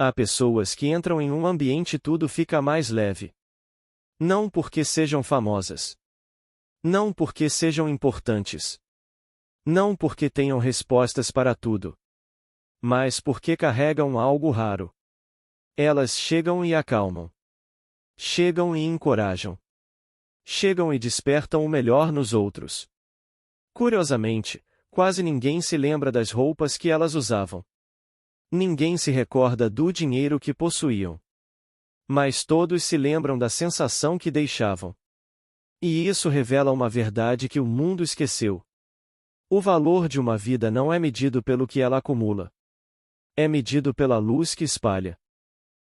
Há pessoas que entram em um ambiente e tudo fica mais leve. Não porque sejam famosas. Não porque sejam importantes. Não porque tenham respostas para tudo. Mas porque carregam algo raro. Elas chegam e acalmam. Chegam e encorajam. Chegam e despertam o melhor nos outros. Curiosamente, quase ninguém se lembra das roupas que elas usavam. Ninguém se recorda do dinheiro que possuíam. Mas todos se lembram da sensação que deixavam. E isso revela uma verdade que o mundo esqueceu. O valor de uma vida não é medido pelo que ela acumula. É medido pela luz que espalha.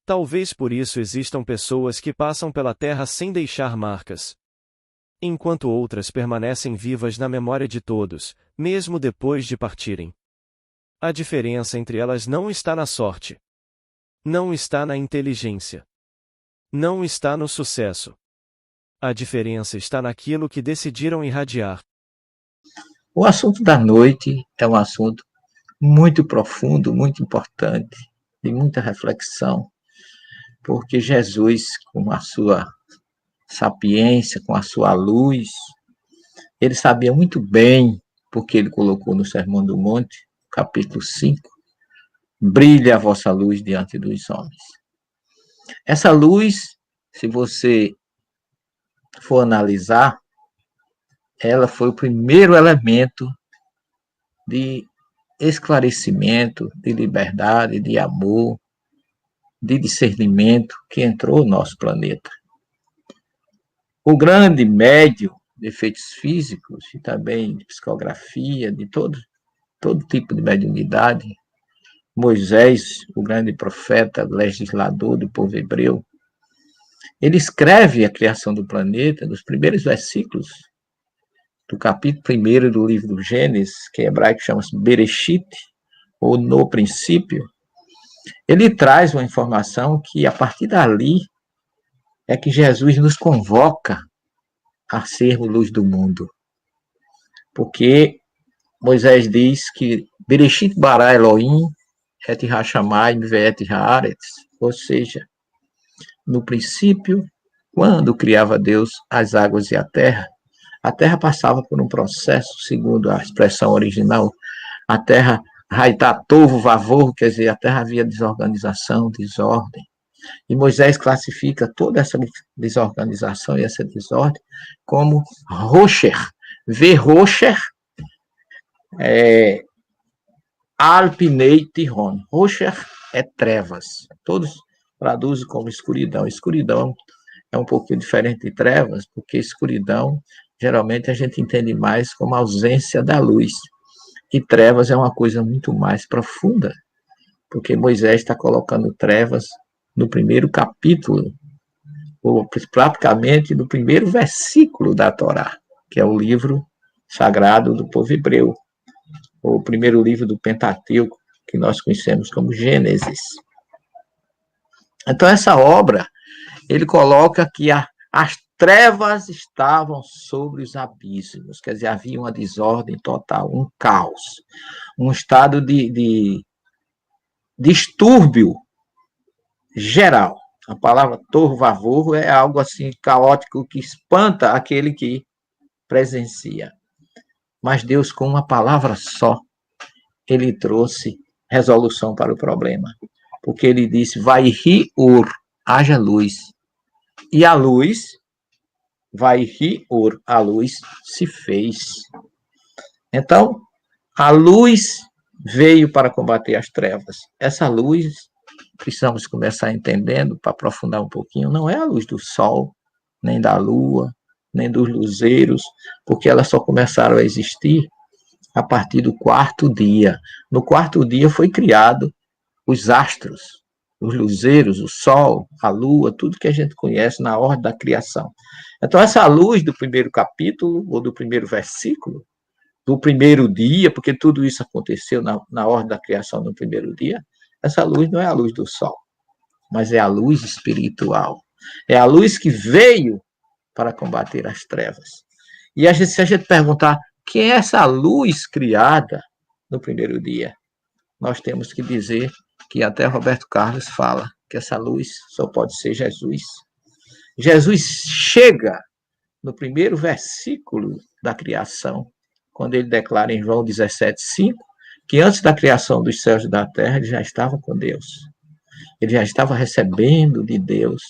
Talvez por isso existam pessoas que passam pela terra sem deixar marcas, enquanto outras permanecem vivas na memória de todos, mesmo depois de partirem. A diferença entre elas não está na sorte. Não está na inteligência. Não está no sucesso. A diferença está naquilo que decidiram irradiar. O assunto da noite é um assunto muito profundo, muito importante, de muita reflexão, porque Jesus, com a sua sapiência, com a sua luz, ele sabia muito bem, porque ele colocou no Sermão do Monte, capítulo 5, brilha a vossa luz diante dos homens. Essa luz, se você for analisar, ela foi o primeiro elemento de esclarecimento, de liberdade, de amor, de discernimento que entrou no nosso planeta. O grande médium de efeitos físicos e também de psicografia, de todo tipo de mediunidade, Moisés, o grande profeta, legislador do povo hebreu, ele escreve a criação do planeta nos primeiros versículos do capítulo 1 do livro do Gênesis, que em hebraico chama-se Bereshit, ou no princípio. Ele traz uma informação que, a partir dali, é que Jesus nos convoca a sermos luz do mundo. Porque Moisés diz que Bereshit bara Elohim et hashamayim ve'et haaretz, ou seja, no princípio, quando criava Deus as águas e a terra passava por um processo, segundo a expressão original, a terra raitatovo vavor, quer dizer, a terra havia desorganização, desordem. E Moisés classifica toda essa desorganização e essa desordem como rocher. Verrocher é alpinei tiron. Rocher é trevas. Todos traduzem como escuridão. Escuridão é um pouquinho diferente de trevas, porque escuridão, geralmente, a gente entende mais como ausência da luz. E trevas é uma coisa muito mais profunda, porque Moisés está colocando trevas no primeiro capítulo, ou praticamente no primeiro versículo da Torá, que é o livro sagrado do povo hebreu, ou o primeiro livro do Pentateuco, que nós conhecemos como Gênesis. Então, essa obra, ele coloca que as trevas estavam sobre os abismos, quer dizer, havia uma desordem total, um caos, um estado de distúrbio geral. A palavra torvo-avor é algo assim caótico que espanta aquele que presencia. Mas Deus, com uma palavra só, ele trouxe resolução para o problema. Porque ele disse, vai ri-ur, haja luz. E a luz, vai ri-ur, a luz se fez. Então, a luz veio para combater as trevas. Essa luz, precisamos começar entendendo, para aprofundar um pouquinho, não é a luz do sol, nem da lua, nem dos luzeiros, porque elas só começaram a existir a partir do quarto dia. No quarto dia foi criado os astros, os luzeiros, o sol, a lua, tudo que a gente conhece na ordem da criação. Então, essa luz do primeiro capítulo, ou do primeiro versículo, do primeiro dia, porque tudo isso aconteceu na ordem da criação no primeiro dia, essa luz não é a luz do sol, mas é a luz espiritual. É a luz que veio para combater as trevas. E se a gente perguntar quem é essa luz criada no primeiro dia, nós temos que dizer que até Roberto Carlos fala, que essa luz só pode ser Jesus. Jesus chega no primeiro versículo da criação, quando ele declara em João 17,5, que antes da criação dos céus e da terra, ele já estava com Deus. Ele já estava recebendo de Deus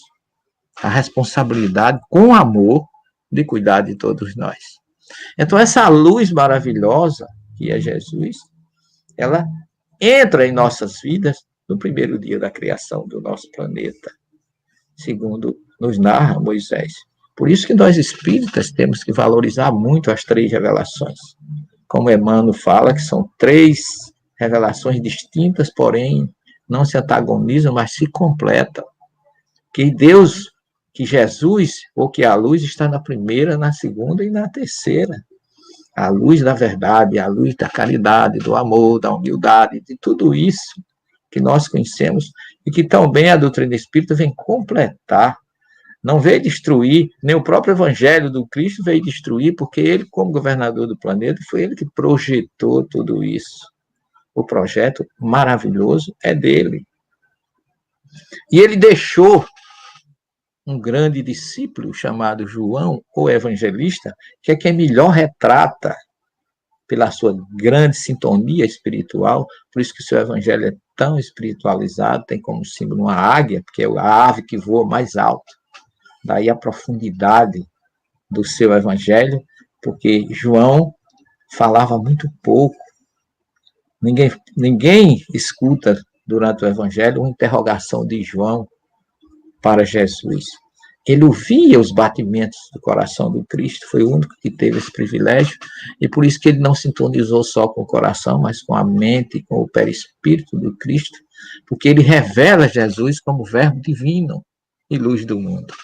a responsabilidade, com amor, de cuidar de todos nós. Então, essa luz maravilhosa, que é Jesus, ela entra em nossas vidas no primeiro dia da criação do nosso planeta, segundo nos narra Moisés. Por isso que nós espíritas temos que valorizar muito as 3 revelações. Como Emmanuel fala, que são 3 revelações distintas, porém não se antagonizam, mas se completam. Que Deus, que Jesus, ou que a luz está na primeira, na segunda e na terceira. A luz da verdade, a luz da caridade, do amor, da humildade, de tudo isso que nós conhecemos e que também a doutrina espírita vem completar. Não veio destruir, nem o próprio evangelho do Cristo veio destruir, porque ele, como governador do planeta, foi ele que projetou tudo isso. O projeto maravilhoso é dele. E ele deixou um grande discípulo chamado João, o evangelista, que é quem melhor retrata, pela sua grande sintonia espiritual, por isso que o seu evangelho é tão espiritualizado, tem como símbolo uma águia, porque é a ave que voa mais alto. Daí a profundidade do seu evangelho, porque João falava muito pouco. Ninguém escuta durante o evangelho uma interrogação de João para Jesus. Ele ouvia os batimentos do coração do Cristo, foi o único que teve esse privilégio, e por isso que ele não sintonizou só com o coração, mas com a mente, com o perispírito do Cristo, porque ele revela Jesus como verbo divino e luz do mundo.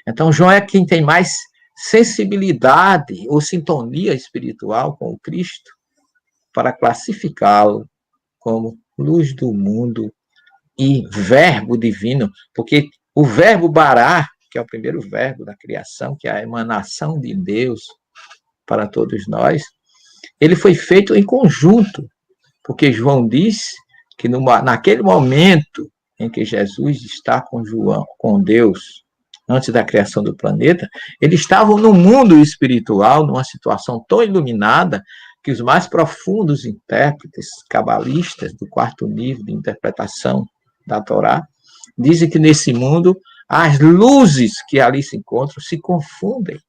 Então, João é quem tem mais sensibilidade ou sintonia espiritual com o Cristo para classificá-lo como luz do mundo e verbo divino, porque o verbo bará, que é o primeiro verbo da criação, que é a emanação de Deus para todos nós, ele foi feito em conjunto, porque João disse que naquele momento em que Jesus está com João, com Deus, antes da criação do planeta, eles estavam no mundo espiritual, numa situação tão iluminada, que os mais profundos intérpretes cabalistas do 4º nível de interpretação da Torá dizem que nesse mundo as luzes que ali se encontram se confundem.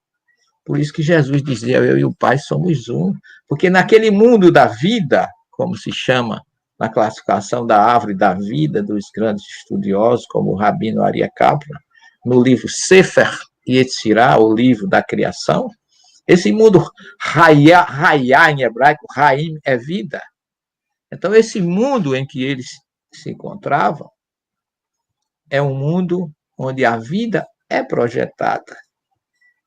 Por isso que Jesus dizia, eu e o Pai somos um, porque naquele mundo da vida, como se chama na classificação da árvore da vida dos grandes estudiosos, como o Rabino Aryeh Kaplan, no livro Sefer Yetzirah, o livro da criação, esse mundo Hayá em hebraico, Haim é vida. Então, esse mundo em que eles se encontravam é um mundo onde a vida é projetada.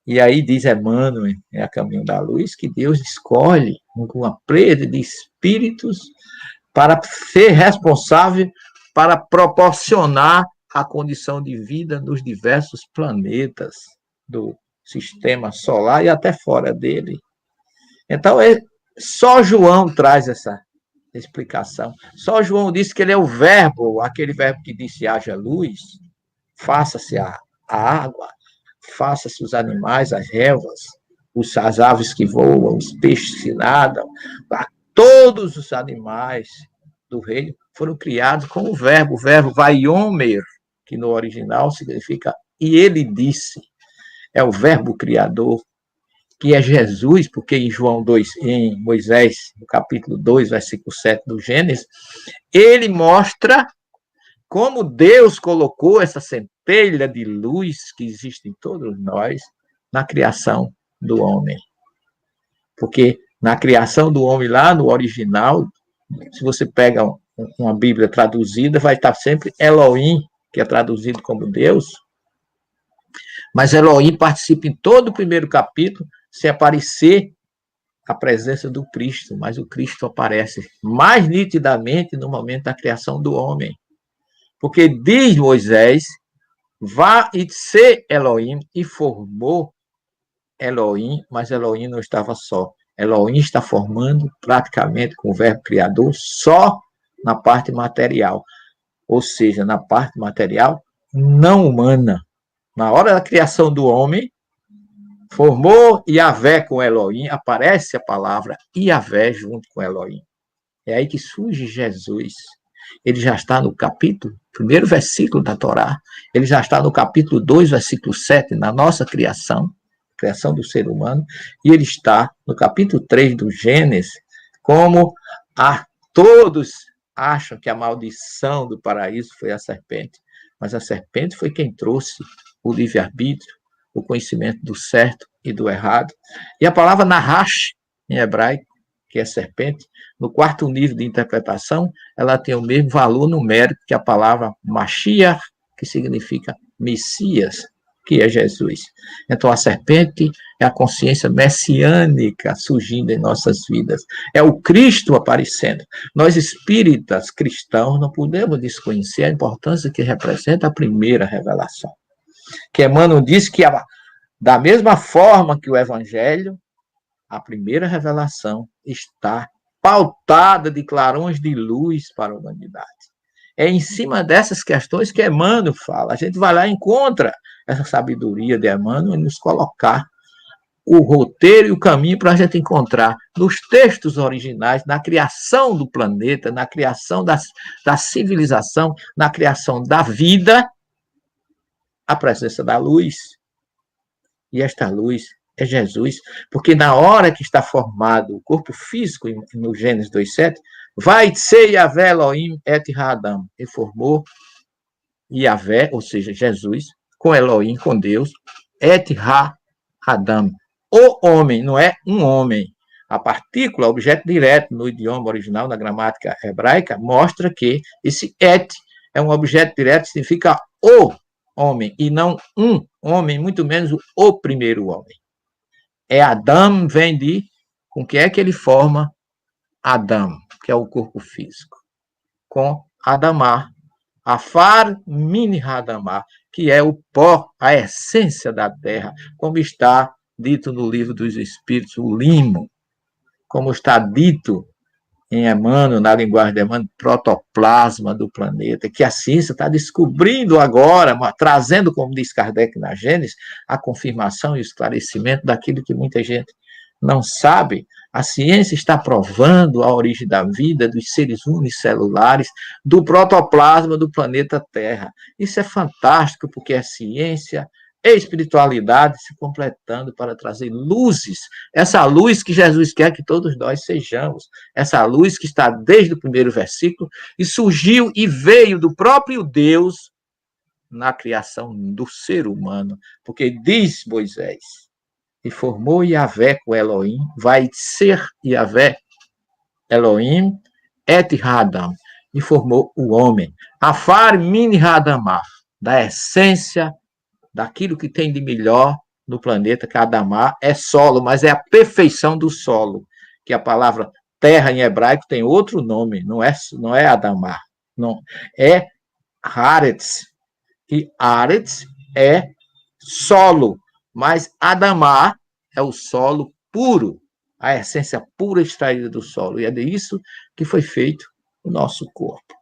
E aí diz Emmanuel, A Caminho da Luz, que Deus escolhe uma plede de espíritos para ser responsável para proporcionar a condição de vida nos diversos planetas do sistema solar e até fora dele. Então, só João traz essa explicação. Só João disse que ele é o verbo, aquele verbo que disse haja luz, faça-se a água, faça-se os animais, as relvas, as aves que voam, os peixes que nadam, todos os animais do reino foram criados com o verbo vaiomer, que no original significa e ele disse. É o verbo criador, que é Jesus, porque em João 2, em Moisés, no capítulo 2, versículo 7 do Gênesis, ele mostra como Deus colocou essa centelha de luz que existe em todos nós na criação do homem. Porque na criação do homem, lá no original, se você pega uma Bíblia traduzida, vai estar sempre Elohim, que é traduzido como Deus, mas Elohim participa em todo o primeiro capítulo, se aparecer a presença do Cristo, mas o Cristo aparece mais nitidamente no momento da criação do homem. Porque diz Moisés, vá e ser Elohim, e formou Elohim, mas Elohim não estava só. Elohim está formando praticamente com o verbo criador só na parte material. ou seja, na parte material não humana. Na hora da criação do homem, formou Yahvé com Elohim, aparece a palavra Yahvé junto com Elohim. É aí que surge Jesus. Ele já está no capítulo, primeiro versículo da Torá, ele já está no capítulo 2, versículo 7, na nossa criação do ser humano, e ele está no capítulo 3 do Gênesis, como todos acham que a maldição do paraíso foi a serpente, mas a serpente foi quem trouxe o livre-arbítrio, o conhecimento do certo e do errado. E a palavra Nahash, em hebraico, que é serpente, no quarto nível de interpretação, ela tem o mesmo valor numérico que a palavra Mashiach, que significa Messias, que é Jesus. Então, a serpente é a consciência messiânica surgindo em nossas vidas. É o Cristo aparecendo. Nós, espíritas cristãos, não podemos desconhecer a importância que representa a primeira revelação. Que Emmanuel diz que, da mesma forma que o Evangelho, a primeira revelação está pautada de clarões de luz para a humanidade. É em cima dessas questões que Emmanuel fala. A gente vai lá e encontra essa sabedoria de Emmanuel e nos colocar o roteiro e o caminho para a gente encontrar nos textos originais, na criação do planeta, na criação da civilização, na criação da vida, a presença da luz. E esta luz é Jesus, porque na hora que está formado o corpo físico, no Gênesis 2,7, vai ser Yahvé Elohim et Hadam, e formou Yahvé, ou seja, Jesus, com Elohim, com Deus, et Hadam, o homem, não é um homem. A partícula, objeto direto no idioma original, na gramática hebraica, mostra que esse et é um objeto direto, significa o homem, e não um homem, muito menos o primeiro homem. Adam vem de, com que é que ele forma Adam, que é o corpo físico, com Adamá, Afar Min Hadamá, que é o pó, a essência da terra, como está dito no livro dos Espíritos, o limo, como está dito em Emmanuel, na linguagem de Emmanuel, protoplasma do planeta, que a ciência está descobrindo agora, trazendo, como diz Kardec na Gênesis, a confirmação e o esclarecimento daquilo que muita gente não sabe. A ciência está provando a origem da vida, dos seres unicelulares, do protoplasma do planeta Terra. Isso é fantástico, porque a ciência e espiritualidade se completando para trazer luzes, essa luz que Jesus quer que todos nós sejamos, essa luz que está desde o primeiro versículo e surgiu e veio do próprio Deus na criação do ser humano, porque diz Moisés, e formou Yahvé com Elohim, vai ser Yahvé Elohim et Hadam, e formou o homem, Afar Min Hadamah, da essência daquilo que tem de melhor no planeta, que Adamá é solo, mas é a perfeição do solo, que a palavra terra em hebraico tem outro nome, não é Adamá, não, é Haaretz, e Haaretz é solo, mas Adamá é o solo puro, a essência pura extraída do solo, e é disso que foi feito o nosso corpo.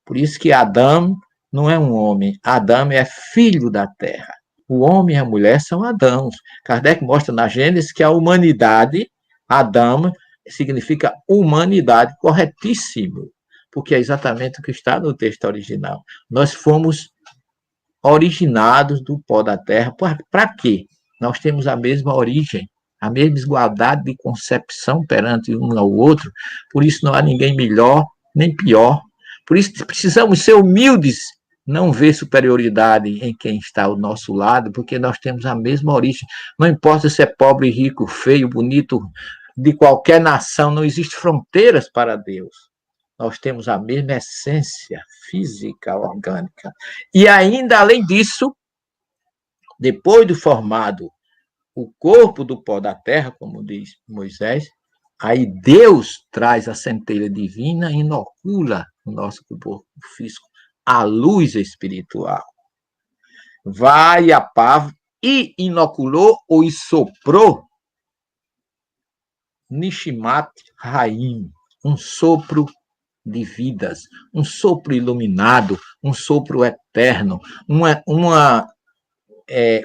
Por isso que Adão não é um homem, Adão é filho da terra. O homem e a mulher são Adãos. Kardec mostra na Gênesis que a humanidade, Adão, significa humanidade, corretíssimo, porque é exatamente o que está no texto original. Nós fomos originados do pó da terra. Para quê? Nós temos a mesma origem, a mesma igualdade de concepção perante um ao outro, por isso não há ninguém melhor nem pior. Por isso precisamos ser humildes, não ver superioridade em quem está ao nosso lado, porque nós temos a mesma origem. Não importa se é pobre, rico, feio, bonito, de qualquer nação, não existem fronteiras para Deus. Nós temos a mesma essência física, orgânica. E ainda, além disso, depois do formado o corpo do pó da terra, como diz Moisés, aí Deus traz a centelha divina e inocula o nosso corpo físico a luz espiritual. Vai a pá e inoculou ou soprou Nishimat Raim, um sopro de vidas, um sopro iluminado, um sopro eterno,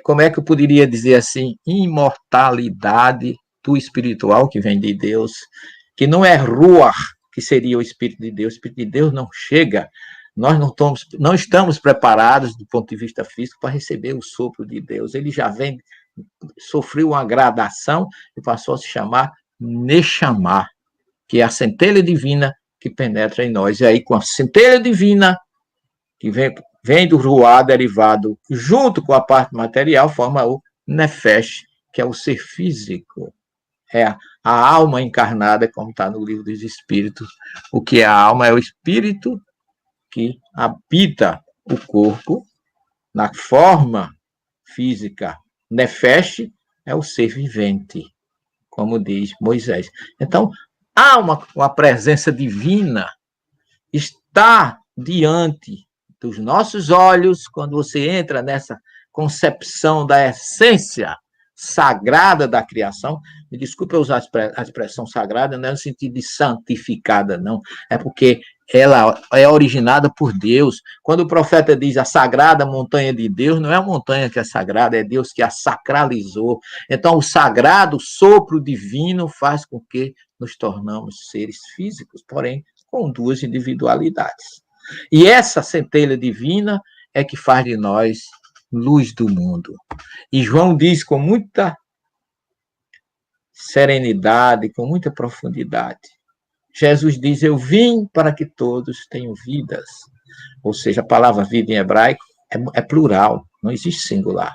como é que eu poderia dizer assim, imortalidade do espiritual que vem de Deus, que não é ruach, que seria o Espírito de Deus. O Espírito de Deus não chega, nós não estamos preparados do ponto de vista físico para receber o sopro de Deus. Ele já vem, sofreu uma gradação e passou a se chamar Neshama, que é a centelha divina que penetra em nós. E aí, com a centelha divina, que vem do ruá derivado, junto com a parte material, forma o Nefesh, que é o ser físico. É a alma encarnada, como está no livro dos Espíritos. O que é a alma? É o espírito que habita o corpo na forma física. Nefesh é o ser vivente, como diz Moisés. Então, há uma presença divina, está diante dos nossos olhos, quando você entra nessa concepção da essência sagrada da criação. Me desculpe eu usar a expressão sagrada, não é no sentido de santificada, não. É porque ela é originada por Deus. Quando o profeta diz a sagrada montanha de Deus, não é a montanha que é sagrada, é Deus que a sacralizou. Então, o sagrado sopro divino faz com que nos tornamos seres físicos, porém, com duas individualidades. E essa centelha divina é que faz de nós luz do mundo. E João diz com muita serenidade, com muita profundidade. Jesus diz, eu vim para que todos tenham vidas. Ou seja, a palavra vida em hebraico é plural, não existe singular.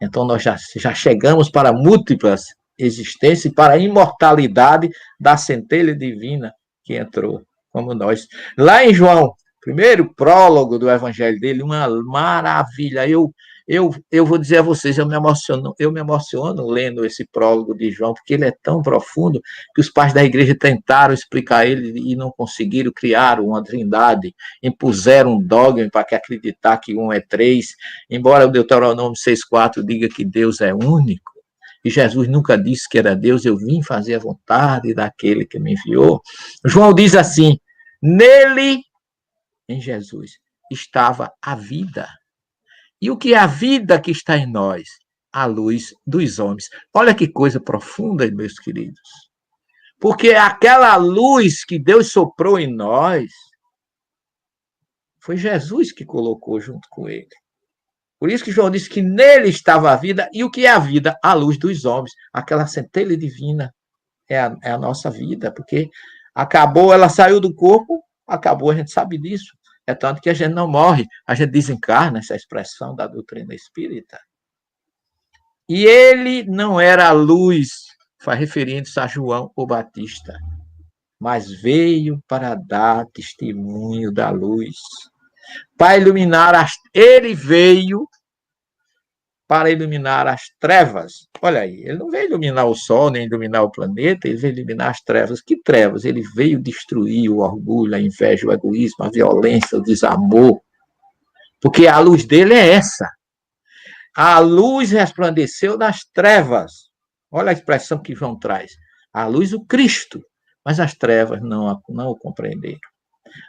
Então, nós já chegamos para múltiplas existências e para a imortalidade da centelha divina que entrou como nós. Lá em João, primeiro prólogo do evangelho dele, uma maravilha. Eu vou dizer a vocês, eu me emociono lendo esse prólogo de João, porque ele é tão profundo que os pais da igreja tentaram explicar ele e não conseguiram, criar uma trindade, impuseram um dogma para que acreditar que um é três, embora o Deuteronômio 6,4 diga que Deus é único, e Jesus nunca disse que era Deus, eu vim fazer a vontade daquele que me enviou. João diz assim, nele, em Jesus, estava a vida. E o que é a vida que está em nós? A luz dos homens. Olha que coisa profunda, meus queridos. Porque aquela luz que Deus soprou em nós, foi Jesus que colocou junto com ele. Por isso que João disse que nele estava a vida. E o que é a vida? A luz dos homens. Aquela centelha divina é a nossa vida. Porque acabou, ela saiu do corpo, acabou, a gente sabe disso. É tanto que a gente não morre, a gente desencarna, essa expressão da doutrina espírita. E ele não era a luz, faz referindo-se a João o Batista, mas veio para dar testemunho da luz, para iluminar ele veio para iluminar as trevas. Olha aí, ele não veio iluminar o sol, nem iluminar o planeta, ele veio iluminar as trevas. Que trevas? Ele veio destruir o orgulho, a inveja, o egoísmo, a violência, o desamor. Porque a luz dele é essa. A luz resplandeceu nas trevas. Olha a expressão que João traz. A luz, o Cristo. Mas as trevas não o compreenderam.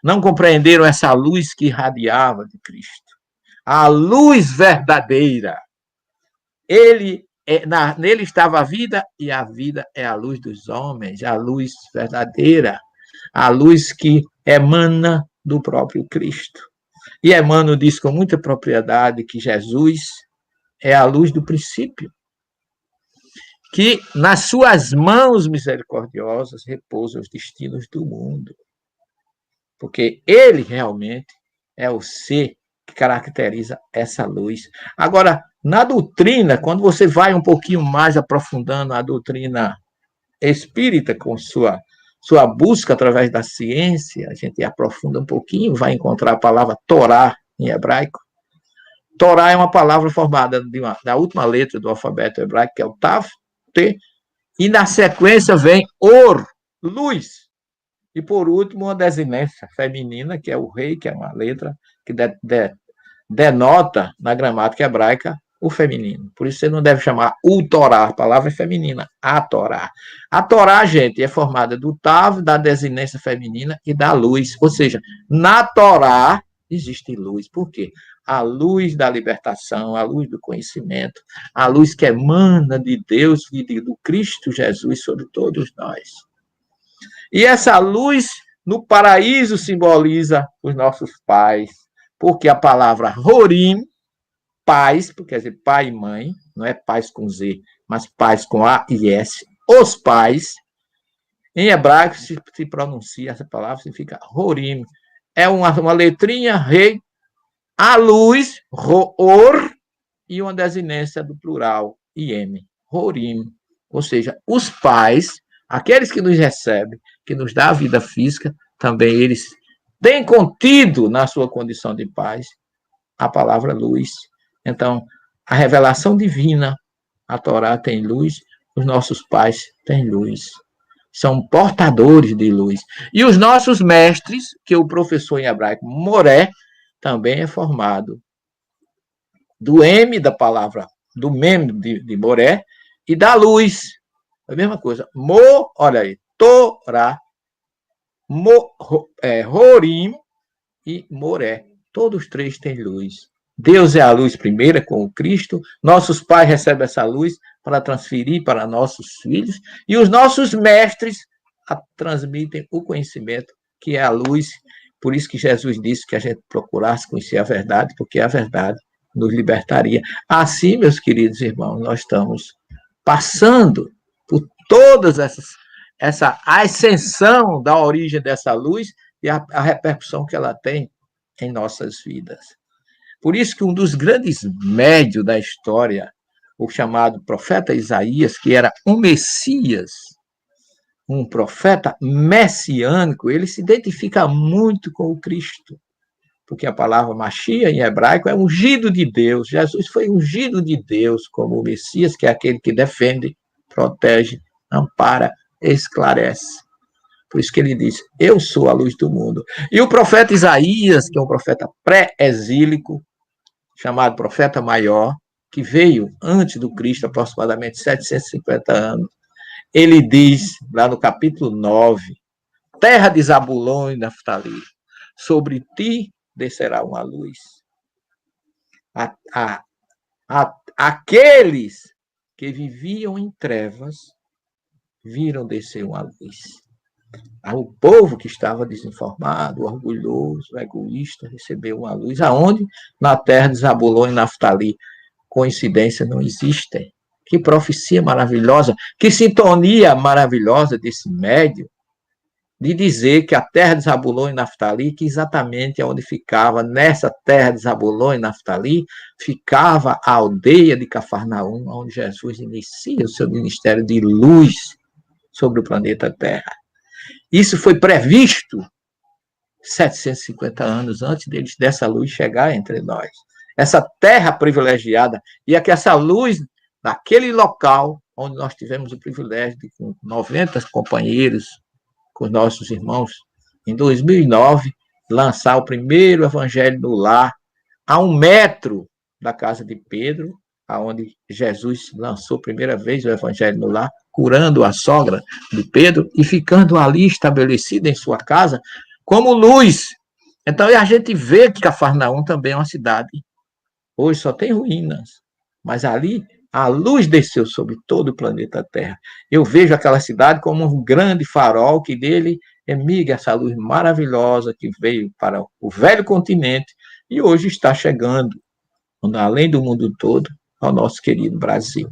Não compreenderam essa luz que irradiava de Cristo. A luz verdadeira. Nele estava a vida, e a vida é a luz dos homens, a luz verdadeira, a luz que emana do próprio Cristo. E Emmanuel diz com muita propriedade que Jesus é a luz do princípio, que nas suas mãos misericordiosas repousam os destinos do mundo. Porque ele realmente é o ser que caracteriza essa luz. Agora, na doutrina, quando você vai um pouquinho mais aprofundando a doutrina espírita com sua busca através da ciência, a gente aprofunda um pouquinho, vai encontrar a palavra Torá em hebraico. Torá é uma palavra formada da última letra do alfabeto hebraico, que é o Tav, T, e na sequência vem Or, luz. E, por último, uma desinência feminina, que é o rei, que é uma letra que denota, na gramática hebraica, o feminino. Por isso você não deve chamar o Torá, a palavra é feminina, a Torá. A Torá, gente, é formada do Tav, da desinência feminina e da luz. Ou seja, na Torá existe luz. Por quê? A luz da libertação, a luz do conhecimento, a luz que emana de Deus e do Cristo Jesus sobre todos nós. E essa luz no paraíso simboliza os nossos pais, porque a palavra Horim, pais, quer dizer pai e mãe, não é pais com Z, mas pais com A e S, os pais, em hebraico se pronuncia essa palavra, significa Horim. É uma letrinha, rei, a luz, Roor, e uma desinência do plural, IM, Horim. Ou seja, os pais, aqueles que nos recebem, que nos dá a vida física, também eles têm contido na sua condição de pais a palavra luz. Então, a revelação divina, a Torá tem luz, os nossos pais têm luz. São portadores de luz. E os nossos mestres, que o professor em hebraico, Moré, também é formado do M da palavra, do mem de Moré, e da luz. É a mesma coisa. Olha aí, Torá, Horim e Moré. Todos três têm luz. Deus é a luz primeira com o Cristo, nossos pais recebem essa luz para transferir para nossos filhos, e os nossos mestres transmitem o conhecimento, que é a luz. Por isso que Jesus disse que a gente procurasse conhecer a verdade, porque a verdade nos libertaria. Assim, meus queridos irmãos, nós estamos passando por todas essa ascensão da origem dessa luz e a repercussão que ela tem em nossas vidas. Por isso que um dos grandes médios da história, o chamado profeta Isaías, que era um Messias, um profeta messiânico, ele se identifica muito com o Cristo, porque a palavra Machia em hebraico é ungido de Deus. Jesus foi ungido de Deus como o Messias, que é aquele que defende, protege, ampara, esclarece. Por isso que ele diz, eu sou a luz do mundo. E o profeta Isaías, que é um profeta pré-exílico, chamado profeta maior, que veio antes do Cristo, aproximadamente 750 anos, ele diz, lá no capítulo 9, terra de Zabulon e Naftali, sobre ti descerá uma luz. Aqueles que viviam em trevas viram descer uma luz. O povo que estava desinformado, orgulhoso, egoísta, recebeu uma luz. Aonde? Na terra de Zabulon e Naftali. Coincidência não existe. Que profecia maravilhosa, que sintonia maravilhosa desse médio, de dizer que a terra de Zabulon e Naftali, que exatamente onde ficava, nessa terra de Zabulon e Naftali, ficava a aldeia de Cafarnaum, onde Jesus inicia o seu ministério de luz sobre o planeta Terra. Isso foi previsto 750 anos antes dessa luz chegar entre nós. Essa terra privilegiada, e é que essa luz, naquele local onde nós tivemos o privilégio de, com 90 companheiros, com os nossos irmãos, em 2009, lançar o primeiro evangelho no lar, a 1 metro da casa de Pedro, aonde Jesus lançou a primeira vez o evangelho no lar, curando a sogra de Pedro e ficando ali estabelecida em sua casa como luz. Então, a gente vê que Cafarnaum também é uma cidade. Hoje só tem ruínas, mas ali a luz desceu sobre todo o planeta Terra. Eu vejo aquela cidade como um grande farol que dele emigra essa luz maravilhosa que veio para o velho continente e hoje está chegando, além do mundo todo, ao nosso querido Brasil.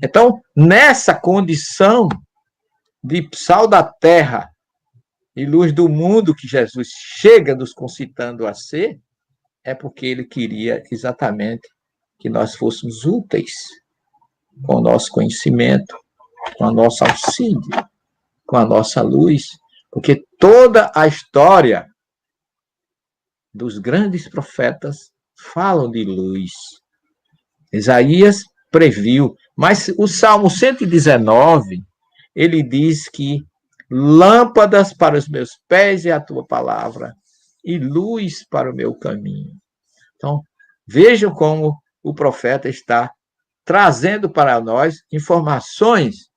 Então, nessa condição de sal da terra e luz do mundo que Jesus chega nos concitando a ser, é porque ele queria exatamente que nós fôssemos úteis com o nosso conhecimento, com o nosso auxílio, com a nossa luz, porque toda a história dos grandes profetas falam de luz. Isaías previu, mas o Salmo 119, ele diz que lâmpadas para os meus pés é a tua palavra e luz para o meu caminho. Então, vejam como o profeta está trazendo para nós informações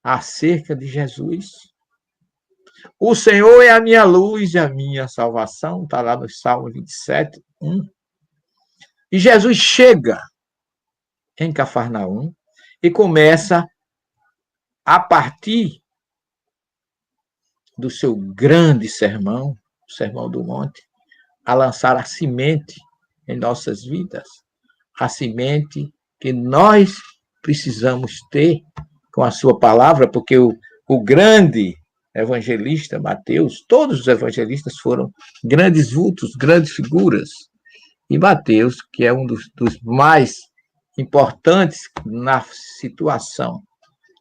acerca de Jesus. O Senhor é a minha luz e a minha salvação, está lá no Salmo 27, 1. E Jesus chega em Cafarnaum e começa, a partir do seu grande sermão, o Sermão do Monte, a lançar a semente em nossas vidas, a semente que nós precisamos ter com a sua palavra, porque o grande evangelista Mateus, todos os evangelistas foram grandes vultos, grandes figuras, e Mateus, que é um dos mais importantes na situação,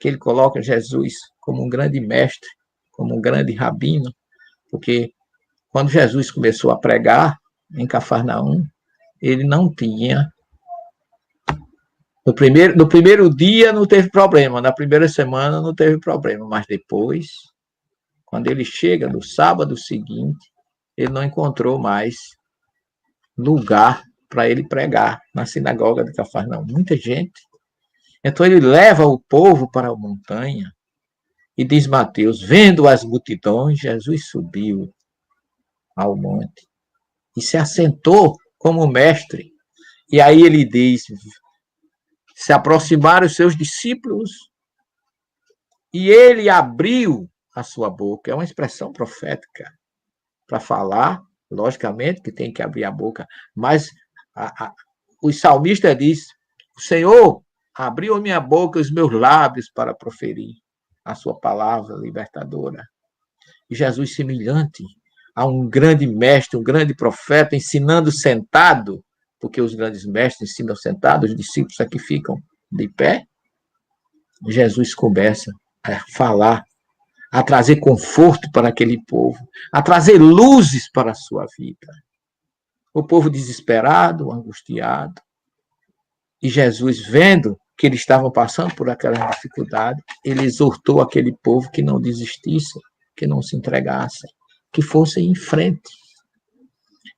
que ele coloca Jesus como um grande mestre, como um grande rabino, porque quando Jesus começou a pregar em Cafarnaum, ele não tinha. No primeiro dia não teve problema, na primeira semana não teve problema, mas depois, quando ele chega no sábado seguinte, ele não encontrou mais lugar para ele pregar na sinagoga de Cafarnaum. Muita gente. Então ele leva o povo para a montanha e diz Mateus, vendo as multidões, Jesus subiu ao monte e se assentou como mestre. E aí ele diz, se aproximaram os seus discípulos e ele abriu a sua boca. É uma expressão profética para falar, logicamente que tem que abrir a boca, mas o salmista diz, o Senhor abriu a minha boca e os meus lábios para proferir a sua palavra libertadora. E Jesus, semelhante a um grande mestre, um grande profeta, ensinando sentado, porque os grandes mestres ensinam sentados, os discípulos aqui ficam de pé. Jesus começa a falar, a trazer conforto para aquele povo, a trazer luzes para a sua vida. O povo desesperado, angustiado, e Jesus, vendo que eles estavam passando por aquela dificuldade, ele exortou aquele povo que não desistissem, que não se entregassem, que fossem em frente.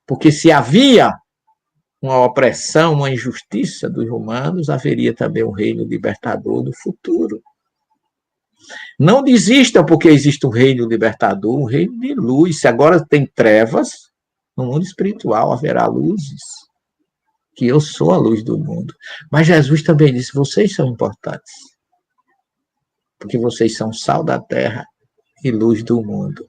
Porque se havia uma opressão, uma injustiça dos romanos, haveria também um reino libertador no futuro. Não desistam porque existe um reino libertador, um reino de luz. Se agora tem trevas, no mundo espiritual haverá luzes, que eu sou a luz do mundo. Mas Jesus também disse, vocês são importantes, porque vocês são sal da terra e luz do mundo.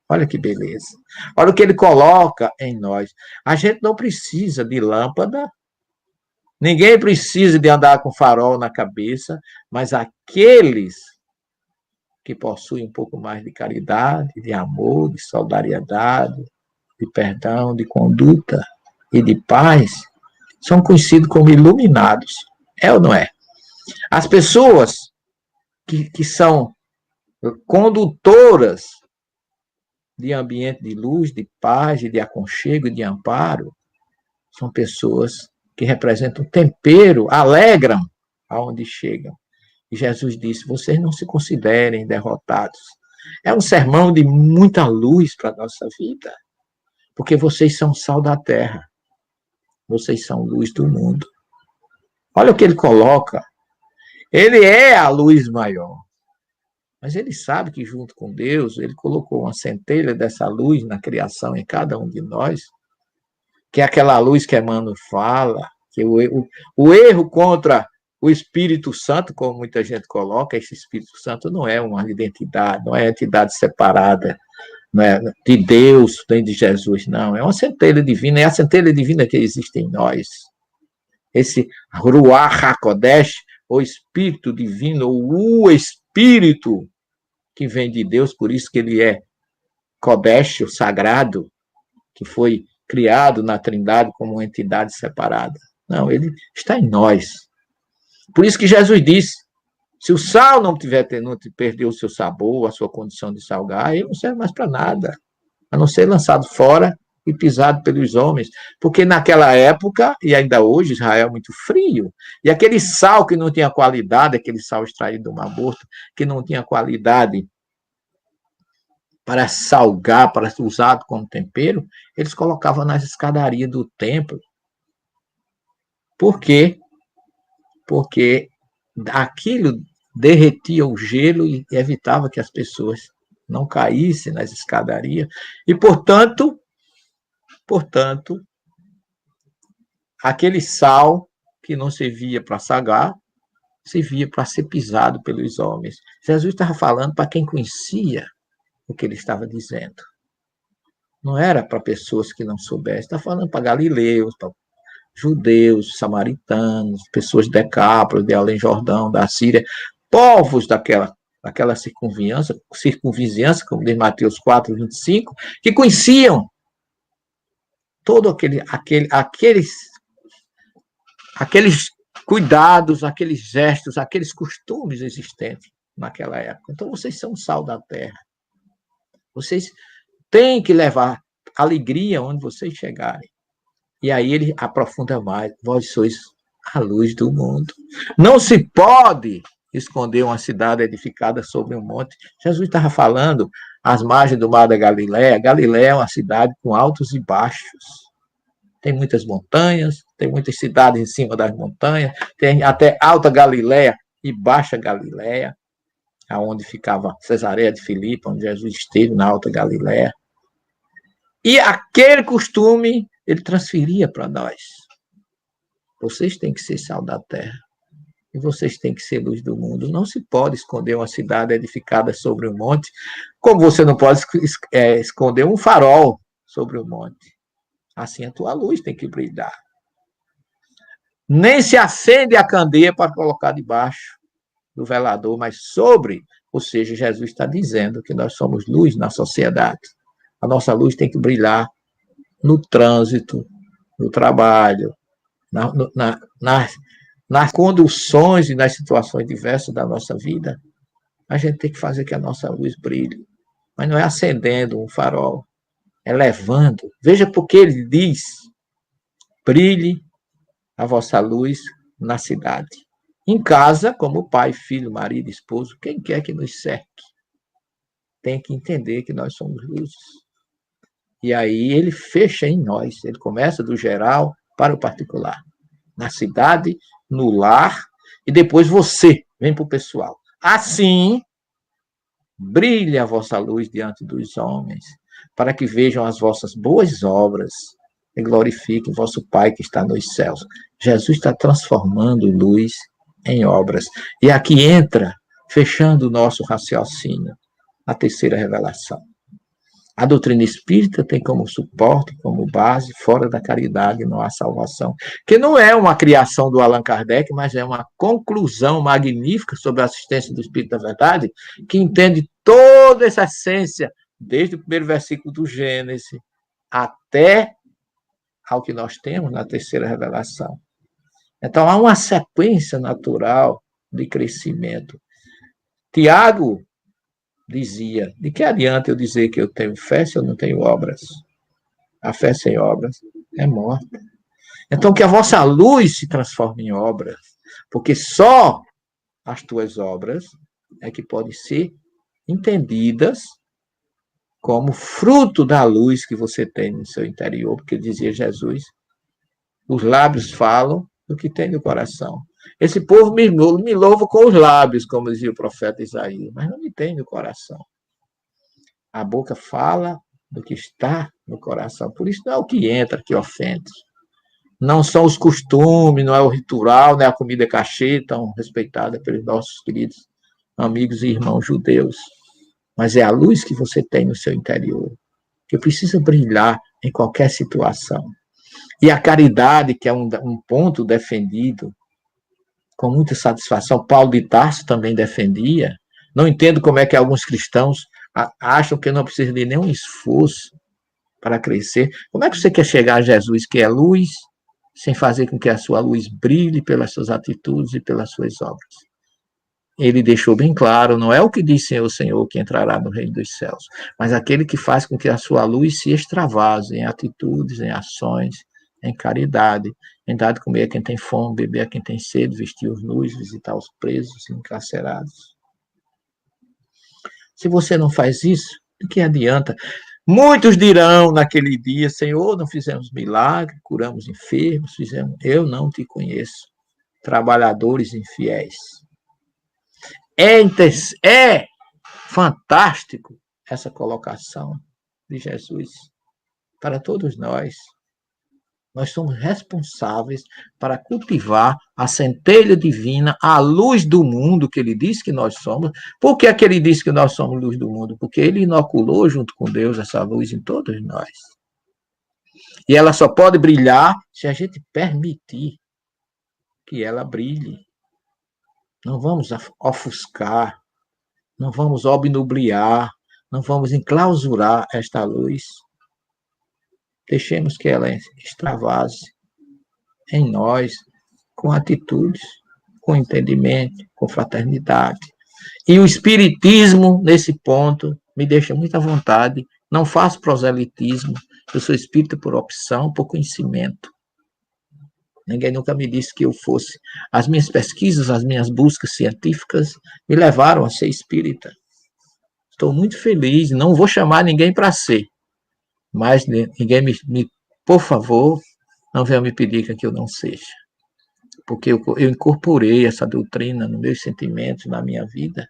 Olha que beleza. Olha o que ele coloca em nós. A gente não precisa de lâmpada, ninguém precisa de andar com farol na cabeça, mas aqueles que possuem um pouco mais de caridade, de amor, de solidariedade, de perdão, de conduta e de paz, são conhecidos como iluminados. É ou não é? As pessoas que são condutoras de ambiente de luz, de paz, de aconchego e de amparo, são pessoas que representam tempero, alegram aonde chegam. E Jesus disse, vocês não se considerem derrotados. É um sermão de muita luz para a nossa vida, porque vocês são sal da terra, vocês são luz do mundo. Olha o que ele coloca. Ele é a luz maior. Mas ele sabe que junto com Deus, ele colocou uma centelha dessa luz na criação em cada um de nós, que é aquela luz que Emmanuel fala, que o erro contra o Espírito Santo, como muita gente coloca, esse Espírito Santo não é uma identidade, não é entidade separada, não é de Deus, nem de Jesus, não. É uma centelha divina, é a centelha divina que existe em nós. Esse Ruach HaKodesh, o Espírito Divino, o Espírito que vem de Deus, por isso que ele é Kodesh, o sagrado, que foi criado na Trindade como uma entidade separada. Não, ele está em nós. Por isso que Jesus disse, se o sal não perdeu o seu sabor, a sua condição de salgar, ele não serve mais para nada, a não ser lançado fora e pisado pelos homens. Porque naquela época, e ainda hoje, Israel é muito frio, e aquele sal que não tinha qualidade, aquele sal extraído do mar morto, que não tinha qualidade para salgar, para ser usado como tempero, eles colocavam nas escadarias do templo, Por quê? Porque aquilo derretia o gelo e evitava que as pessoas não caíssem nas escadarias. E, portanto, aquele sal que não servia para sagar, servia para ser pisado pelos homens. Jesus estava falando para quem conhecia o que ele estava dizendo. Não era para pessoas que não soubessem. Está falando para galileus, para judeus, samaritanos, pessoas de Decápolis, de Além Jordão, da Síria, povos daquela circunvizinhança, como diz Mateus 4:25, que conheciam todo aqueles cuidados, aqueles gestos, aqueles costumes existentes naquela época. Então, vocês são o sal da terra. Vocês têm que levar alegria onde vocês chegarem. E aí ele aprofunda mais: vós sois a luz do mundo. Não se pode esconder uma cidade edificada sobre um monte. Jesus estava falando às margens do mar da Galiléia. Galiléia é uma cidade com altos e baixos. Tem muitas montanhas, tem muitas cidades em cima das montanhas, tem até Alta Galiléia e Baixa Galiléia, aonde ficava Cesareia de Filipe, onde Jesus esteve, na Alta Galiléia. E aquele costume ele transferia para nós. Vocês têm que ser sal da terra. E vocês têm que ser luz do mundo. Não se pode esconder uma cidade edificada sobre um monte, como você não pode esconder um farol sobre o monte. Assim a tua luz tem que brilhar. Nem se acende a candeia para colocar debaixo do velador, mas sobre, ou seja, Jesus está dizendo que nós somos luz na sociedade. A nossa luz tem que brilhar no trânsito, no trabalho, nas conduções e nas situações diversas da nossa vida. A gente tem que fazer que a nossa luz brilhe. Mas não é acendendo um farol, é levando. Veja porque ele diz: brilhe a vossa luz na cidade. Em casa, como pai, filho, marido, esposo, quem quer que nos cerque, tem que entender que nós somos luzes. E aí ele fecha em nós, ele começa do geral para o particular. Na cidade, no lar, e depois você vem para o pessoal. Assim, brilhe a vossa luz diante dos homens, para que vejam as vossas boas obras e glorifiquem vosso Pai que está nos céus. Jesus está transformando luz em obras. E aqui entra, fechando o nosso raciocínio, a terceira revelação. A doutrina espírita tem como suporte, como base, fora da caridade não há salvação. Que não é uma criação do Allan Kardec, mas é uma conclusão magnífica sobre a assistência do Espírito da Verdade, que entende toda essa essência, desde o primeiro versículo do Gênesis até ao que nós temos na terceira revelação. Então, há uma sequência natural de crescimento. Tiago dizia: de que adianta eu dizer que eu tenho fé se eu não tenho obras? A fé sem obras é morta. Então, que a vossa luz se transforme em obras, porque só as tuas obras é que podem ser entendidas como fruto da luz que você tem no seu interior, porque dizia Jesus: os lábios falam do que tem no coração. Esse povo me louva com os lábios, como dizia o profeta Isaías, mas não me tem no coração. A boca fala do que está no coração. Por isso não é o que entra que ofende. Não são os costumes, não é o ritual, não é a comida cachê, tão respeitada pelos nossos queridos amigos e irmãos judeus. Mas é a luz que você tem no seu interior, que precisa brilhar em qualquer situação. E a caridade, que é um ponto defendido com muita satisfação, Paulo de Tarso também defendia. Não entendo como é que alguns cristãos acham que não precisa de nenhum esforço para crescer. Como é que você quer chegar a Jesus, que é luz, sem fazer com que a sua luz brilhe pelas suas atitudes e pelas suas obras? Ele deixou bem claro: não é o que diz o Senhor que entrará no reino dos céus, mas aquele que faz com que a sua luz se extravase em atitudes, em ações, em caridade, em dar de comer a quem tem fome, beber a quem tem sede, vestir os nus, visitar os presos e encarcerados. Se você não faz isso, de que adianta? Muitos dirão naquele dia, Senhor, não fizemos milagre, curamos enfermos, fizemos... Eu não te conheço, trabalhadores infiéis. É fantástico essa colocação de Jesus para todos nós. Nós somos responsáveis para cultivar a centelha divina, a luz do mundo que ele diz que nós somos. Por que é que ele diz que nós somos luz do mundo? Porque ele inoculou junto com Deus essa luz em todos nós. E ela só pode brilhar se a gente permitir que ela brilhe. Não vamos ofuscar, não vamos obnubliar, não vamos enclausurar esta luz. Deixemos que ela extravase em nós, com atitudes, com entendimento, com fraternidade. E o Espiritismo, nesse ponto, me deixa muita vontade. Não faço proselitismo, eu sou espírita por opção, por conhecimento. Ninguém nunca me disse que eu fosse. As minhas pesquisas, as minhas buscas científicas me levaram a ser espírita. Estou muito feliz, não vou chamar ninguém para ser. Mas ninguém por favor, não venha me pedir que eu não seja. Porque eu incorporei essa doutrina nos meus sentimentos, na minha vida,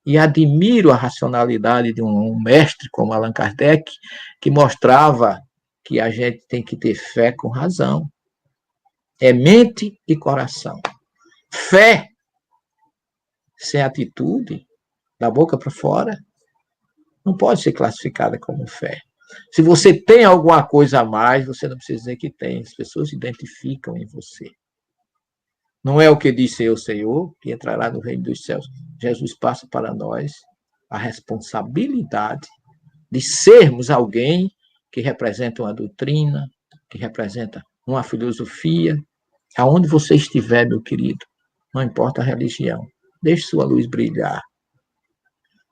e admiro a racionalidade de um mestre como Allan Kardec, que mostrava que a gente tem que ter fé com razão. É mente e coração. Fé sem atitude, da boca para fora, não pode ser classificada como fé. Se você tem alguma coisa a mais, você não precisa dizer que tem. As pessoas identificam em você. Não é o que diz Senhor, que entrará no reino dos céus. Jesus passa para nós a responsabilidade de sermos alguém que representa uma doutrina, que representa uma filosofia. Aonde você estiver, meu querido, não importa a religião, deixe sua luz brilhar.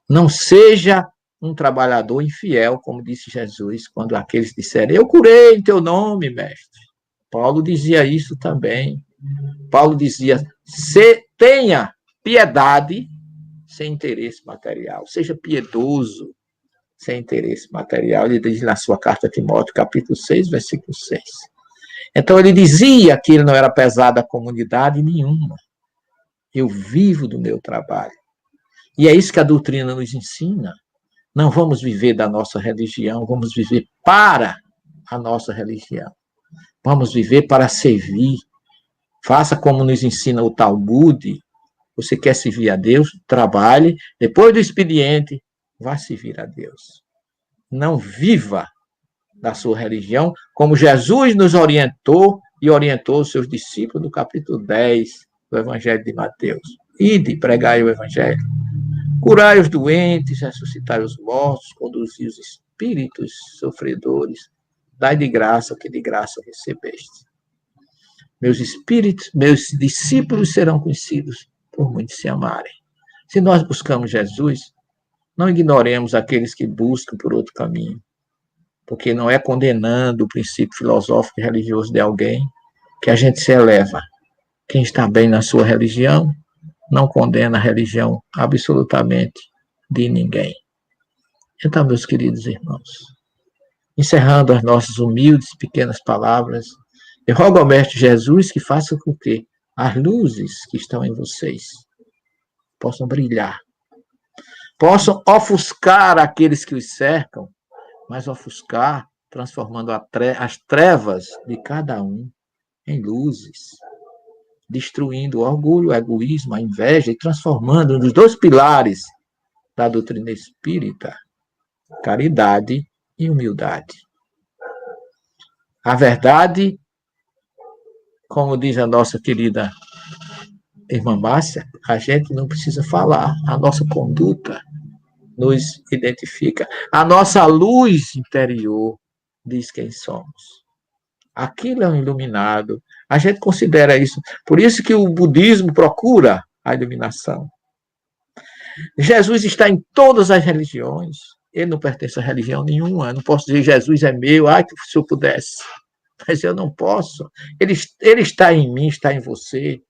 Não seja um trabalhador infiel, como disse Jesus, quando aqueles disseram, eu curei em teu nome, mestre. Paulo dizia isso também. Paulo dizia, tenha piedade sem interesse material, seja piedoso sem interesse material. Ele diz na sua carta a Timóteo, capítulo 6, versículo 6. Então ele dizia que ele não era pesado a comunidade nenhuma. Eu vivo do meu trabalho. E é isso que a doutrina nos ensina. Não vamos viver da nossa religião, vamos viver para a nossa religião. Vamos viver para servir. Faça como nos ensina o Talmud. Você quer servir a Deus? Trabalhe. Depois do expediente, vá servir a Deus. Não viva da sua religião, como Jesus nos orientou e orientou os seus discípulos no capítulo 10 do Evangelho de Mateus. Ide, pregai o Evangelho. Curai os doentes, ressuscitai os mortos, conduzir os espíritos sofredores, dai de graça o que de graça recebeste. Meus espíritos, meus discípulos serão conhecidos por muitos se amarem. Se nós buscamos Jesus, não ignoremos aqueles que buscam por outro caminho, porque não é condenando o princípio filosófico e religioso de alguém que a gente se eleva. Quem está bem na sua religião não condena a religião absolutamente de ninguém. Então, meus queridos irmãos, encerrando as nossas humildes pequenas palavras, eu rogo ao Mestre Jesus que faça com que as luzes que estão em vocês possam brilhar, possam ofuscar aqueles que os cercam, mas ofuscar, transformando as trevas de cada um em luzes, destruindo o orgulho, o egoísmo, a inveja e transformando nos dois pilares da doutrina espírita, caridade e humildade. A verdade, como diz a nossa querida irmã Márcia, a gente não precisa falar, a nossa conduta nos identifica, a nossa luz interior diz quem somos. Aquilo é um iluminado. A gente considera isso. Por isso que o budismo procura a iluminação. Jesus está em todas as religiões. Ele não pertence a religião nenhuma. Eu não posso dizer Jesus é meu. Ai, se eu pudesse. Mas eu não posso. Ele está em mim, está em você.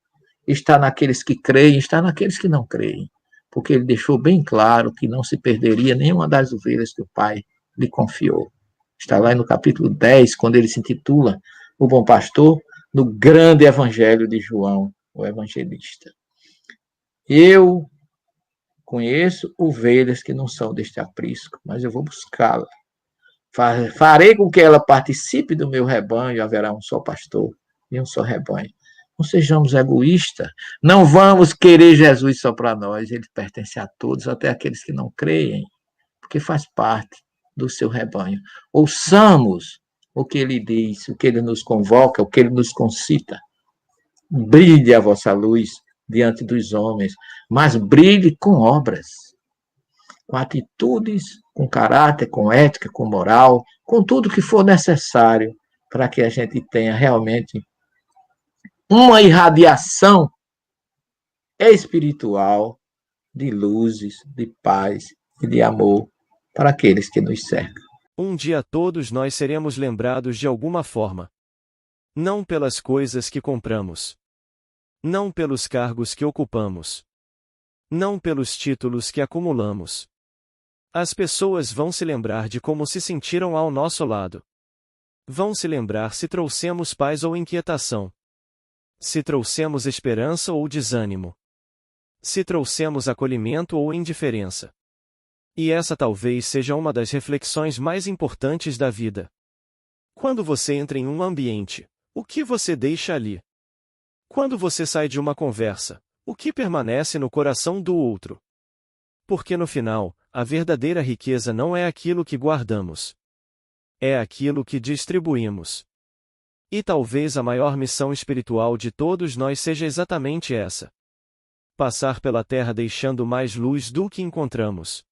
Está naqueles que creem, está naqueles que não creem. Porque ele deixou bem claro que não se perderia nenhuma das ovelhas que o Pai lhe confiou. Está lá no capítulo 10, quando ele se intitula O Bom Pastor, no grande evangelho de João, o evangelista. Eu conheço ovelhas que não são deste aprisco, mas eu vou buscá-la. Farei com que ela participe do meu rebanho, haverá um só pastor e um só rebanho. Não sejamos egoístas, não vamos querer Jesus só para nós, ele pertence a todos, até aqueles que não creem, porque faz parte do seu rebanho. Ouçamos o que ele diz, o que ele nos convoca, o que ele nos concita. Brilhe a vossa luz diante dos homens, mas brilhe com obras, com atitudes, com caráter, com ética, com moral, com tudo que for necessário para que a gente tenha realmente uma irradiação espiritual de luzes, de paz e de amor para aqueles que nos cercam. Um dia todos nós seremos lembrados de alguma forma. Não pelas coisas que compramos. Não pelos cargos que ocupamos. Não pelos títulos que acumulamos. As pessoas vão se lembrar de como se sentiram ao nosso lado. Vão se lembrar se trouxemos paz ou inquietação. Se trouxemos esperança ou desânimo. Se trouxemos acolhimento ou indiferença. E essa talvez seja uma das reflexões mais importantes da vida. Quando você entra em um ambiente, o que você deixa ali? Quando você sai de uma conversa, o que permanece no coração do outro? Porque no final, a verdadeira riqueza não é aquilo que guardamos. É aquilo que distribuímos. E talvez a maior missão espiritual de todos nós seja exatamente essa. Passar pela terra deixando mais luz do que encontramos.